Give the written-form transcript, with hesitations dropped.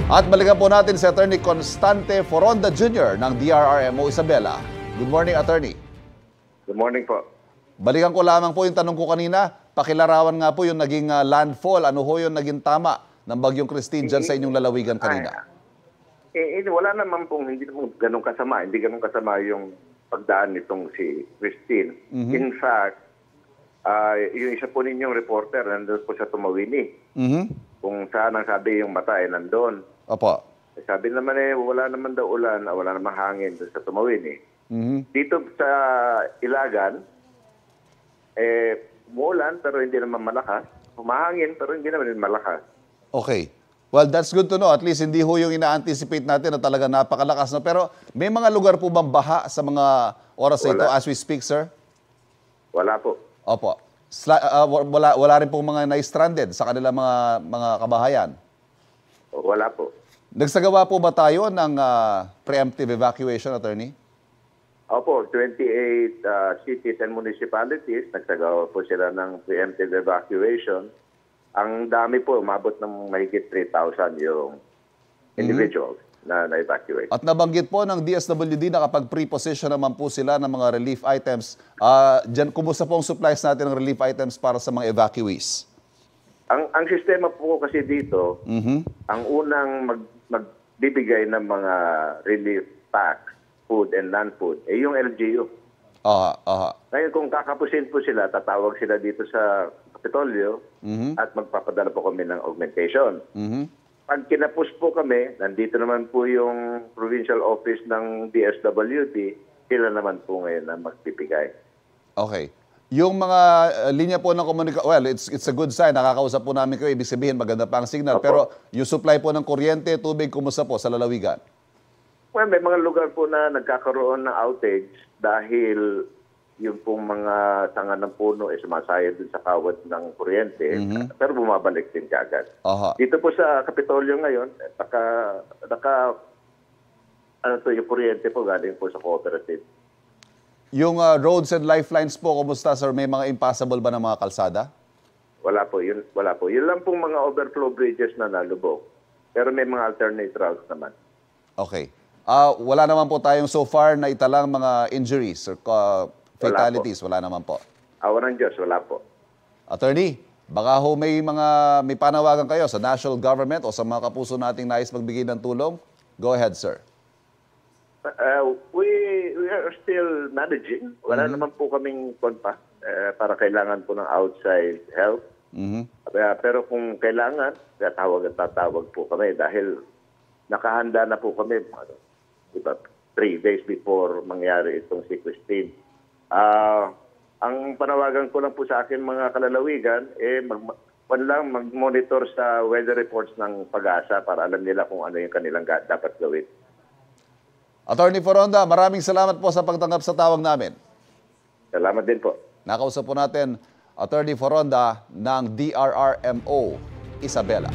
At balikan po natin si Attorney Constante Foronda Jr. ng DRRMO Isabela. Good morning, Attorney. Good morning po. Balikan ko lamang po yung tanong ko kanina. Pakilarawan nga po yung naging landfall. Ano ho yung naging tama ng Bagyong Christine dyan sa inyong lalawigan kanina? Wala naman pong, hindi naman ganun kasama. Hindi ganun kasama yung pagdaan nitong si Christine. In fact, yung isa po ninyong reporter, nandun po sa Tumawini. Kung saan ang sabi yung mata ay nandun. Opo. Sabi naman wala naman daw ulan, wala naman hangin doon sa Tumawini. Dito sa Ilagan, umuulan pero hindi naman malakas. Humahangin pero hindi naman malakas. Okay. Well, that's good to know. At least hindi ho yung ina-anticipate natin na talaga napakalakas. No? Pero may mga lugar po bang baha sa mga oras na ito as we speak, sir? Wala po. Opo. Wala rin pong mga na-stranded sa kanilang mga kabahayan? Wala po. Nagsagawa po ba tayo ng preemptive evacuation, Attorney? Opo, 28 cities and municipalities, nagsagawa po sila ng preemptive evacuation. Ang dami po, umabot ng mahigit 3,000 yung individuals na na-evacuate. At nabanggit po ng DSWD na kapag pre-position naman po sila ng mga relief items, dyan, kumusta po ang supplies natin ng relief items para sa mga evacuees? Ang sistema po kasi dito, ang unang magbibigay ng mga relief packs, food and non-food, yung LGU. Ngayon kung kakapusin po sila, tatawag sila dito sa Kapitolyo at magpapadala po kami ng augmentation. Pag kinapos po kami, nandito naman po yung provincial office ng DSWD, sila naman po ngayon na magbibigay. Okay. Yung mga linya po ng komunikasyon, well, it's a good sign. Nakakausap po namin kayo, ibig sabihin maganda pa ang signal. Opo. Pero yung supply po ng kuryente, tubig, kumusta po sa lalawigan? Well, may mga lugar po na nagkakaroon ng outage dahil yung pong mga tanga ng puno ay sumasayad dun sa kawad ng kuryente, pero bumabalik din kaagad. Dito po sa Kapitolyo ngayon, yung kuryente po galing po sa cooperative. Yung roads and lifelines po, kumusta, sir? May mga impassable ba ng mga kalsada? Wala po. Yun lang pong mga overflow bridges na nalubog. Pero may mga alternate routes naman. Okay. Wala naman po tayong so far na italang mga injuries or fatalities. Wala naman po. Awa ng Diyos, wala po. Attorney, baka ho may panawagan kayo sa national government o sa mga kapuso nating nais magbigay ng tulong? Go ahead, sir. We are still managing. Wala naman po kaming konpa para kailangan po ng outside help. Pero kung kailangan, tatawag po kami dahil nakahanda na po kami 3 days before mangyari itong si Christine. Ang panawagan ko lang po sa akin mga kalalawigan, mag-monitor sa weather reports ng Pag-asa para alam nila kung ano yung kanilang dapat gawin. Attorney Foronda, maraming salamat po sa pagtanggap sa tawag namin. Salamat din po. Nakausap po natin Attorney Foronda ng DRRMO Isabela.